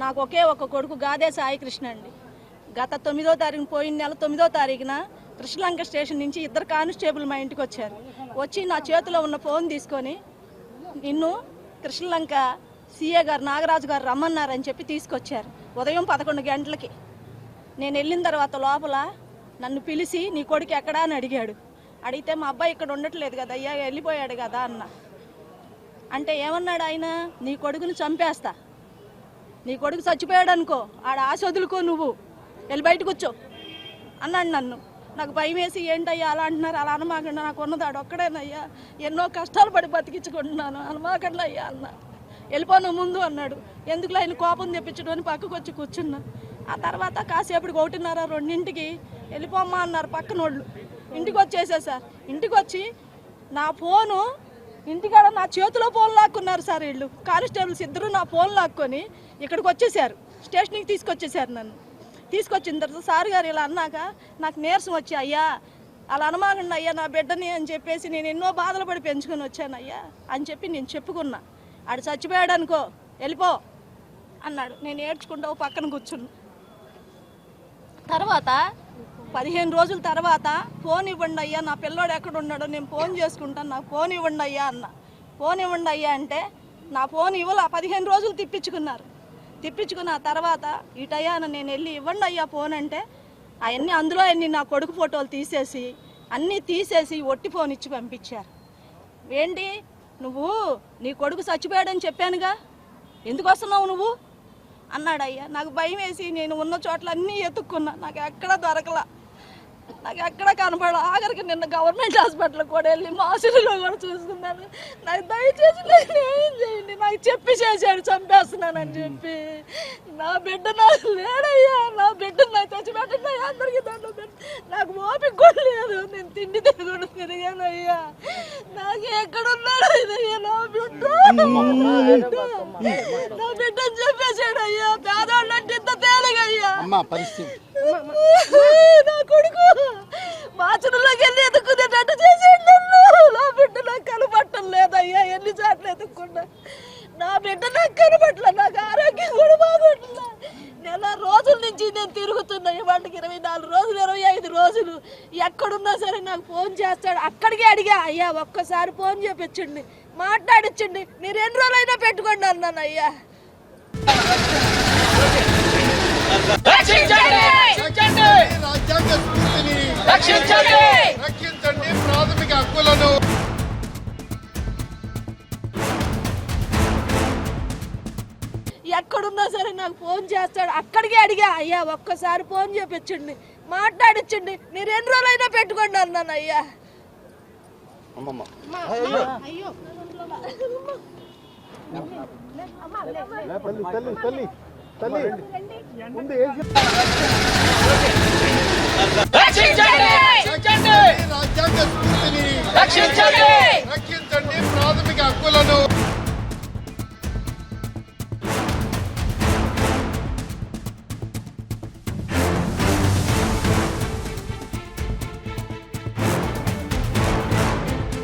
నాకు ఒకే ఒక కొడుకు గాదే సాయి కృష్ణ అండి. గత 9వ తారీఖున పోయిన నెల 9వ తారీఖున కృష్ణలంక స్టేషన్ నుంచి ఇద్దరు కానిస్టేబుల్ మా ఇంటికి వచ్చారు. వచ్చి నా చేతిలో ఉన్న ఫోన్ తీసుకొని నిన్ను కృష్ణలంక సీఏ గారు నాగరాజు గారు రమ్మన్నారని చెప్పి తీసుకొచ్చారు. ఉదయం 11 గంటలకి నేను వెళ్ళిన తర్వాత లోపల నన్ను పిలిచి నీ కొడుకు ఎక్కడా అని అడిగాడు. అడిగితే మా అబ్బాయి ఇక్కడ ఉండట్లేదు కదా అయ్యా, వెళ్ళిపోయాడు కదా అన్న. అంటే ఏమన్నాడు ఆయన, నీ కొడుకుని చంపేస్తా, నీ కొడుకు చచ్చిపోయాడు అనుకో, ఆడ ఆశ వదులుకో, నువ్వు వెళ్ళి బయటకు వచ్చో అన్నాడు నన్ను. నాకు భయం వేసి ఏంటయ్యా అలా అంటున్నారు, అలా అనమాకండి, నాకు ఉన్నదాడు ఒక్కడేనయ్యా, ఎన్నో కష్టాలు పడి బతికించుకుంటున్నాను, అనమాకండి అయ్యా అన్న. వెళ్ళిపోను ముందు అన్నాడు. ఎందుకులో ఆయన కోపం తెప్పించడం అని పక్కకు వచ్చి కూర్చున్నా. ఆ తర్వాత కాసేపటికి 1:30, 2ంటికి వెళ్ళిపోమ్మా అన్నారు పక్కనోళ్ళు. ఇంటికి వచ్చేసేసారు. ఇంటికి వచ్చి నా ఫోను ఇంటికాడ నా చేతిలో ఫోన్ లాక్కున్నారు సార్. వీళ్ళు కానిస్టేబుల్స్ ఇద్దరు నా ఫోన్ లాక్కొని ఇక్కడికి వచ్చేసారు, స్టేషన్కి తీసుకొచ్చేసారు. నన్ను తీసుకొచ్చిన తర్వాత సార్ గారు ఇలా అన్నాక నాకు నీరసం వచ్చి, అయ్యా అలా అనమాకండి అయ్యా నా బిడ్డని అని చెప్పేసి, నేను ఎన్నో బాధలు పడి పెంచుకొని వచ్చాను అయ్యా అని చెప్పి నేను చెప్పుకున్నా. ఆడు చచ్చిపోయాడు అనుకో వెళ్ళిపో అన్నాడు. నేను ఏడ్చుకుంటూ పక్కన కూర్చున్నా. తర్వాత 15 రోజుల తర్వాత ఫోన్ ఇవ్వండి అయ్యా, నా పిల్లోడు ఎక్కడ ఉన్నాడో నేను ఫోన్ చేసుకుంటాను, నాకు ఫోన్ ఇవ్వండి అయ్యా అన్న. ఫోన్ ఇవ్వండి అయ్యా అంటే నా ఫోన్ ఇవ్వాల. 15 రోజులు తిప్పించుకున్నారు. తిప్పించుకున్న తర్వాత ఇటయ్యా నేను వెళ్ళి ఇవ్వండి అయ్యా ఫోన్ అంటే అవన్నీ అందులో అన్ని నా కొడుకు ఫోటోలు తీసేసి అన్నీ తీసేసి ఒట్టి ఫోన్ ఇచ్చి పంపించారు. ఏంటి నువ్వు నీ కొడుకు చచ్చిపోయాడని చెప్పానుగా, ఎందుకు వస్తున్నావు నువ్వు అన్నాడు. అయ్యా నాకు భయం వేసి నేను ఉన్న చోట్ల అన్నీ ఎత్తుక్కున్నా, నాకు ఎక్కడ దొరకలా, నాకు ఎక్కడ కనపడ. ఆఖరికి నిన్న గవర్నమెంట్ హాస్పిటల్ కూడా వెళ్ళి మాసిలో కూడా చూసుకున్నాను. నాకు దయచేసి నేను ఏం చేయండి, నాకు చెప్పి చేశాడు చంపేస్తున్నానని చెప్పి. నా బిడ్డ నాకు లేడయ్యా, నా బిడ్డ నాకు తెచ్చిపెట్టండి అయ్యా, అందరికీ దాంట్లో నాకు ఓపిక కూడా లేదు, నేను తిండి తిరుగుడు తిరిగాను అయ్యా, నాకు ఎక్కడున్నాడు ఇదయ్యా నా బిడ్డ, నా బిడ్డని చెప్పేశాడు అయ్యా. పేదవాళ్ళు అంటే ఇంత తేలిగయ్యా నా కొడుకు మాచనలోకి వెళ్ళి ఎదుక్కునేటట్టు చేసాడు నన్ను. నా బిడ్డ నాకు కనపట్టం లేదయ్యా, ఎన్ని చాట్లు ఎదుక్కున్నా నా బిడ్డ నాకు కనపట్ల, నాకు ఆరోగ్యం కూడా బాగోట్లా. నెల రోజుల నుంచి నేను తిరుగుతున్నా, ఇవాళకి 24 రోజులు 25 రోజులు ఎక్కడున్నా సరే నాకు ఫోన్ చేస్తాడు. అక్కడికే అడిగా, అయ్యా ఒక్కసారి ఫోన్ చేపించండి, మాట్లాడించండి, మీరు ఎన్ని రోజులైనా పెట్టుకోండి అన్నాను. అయ్యా రక్షించండి ప్రాథమిక హక్కులను. ఎక్కడున్నా సరే నాకు ఫోన్ చేస్తాడు. అక్కడికే అడిగా, అయ్యా ఒక్కసారి ఫోన్ చేపించండి, మాట్లాడించండి, మీరు ఎన్ని రోజులైనా పెట్టుకోండి అన్నాను. అయ్యా రాజ్యాంగ స్ఫూర్తిని రక్షించండి.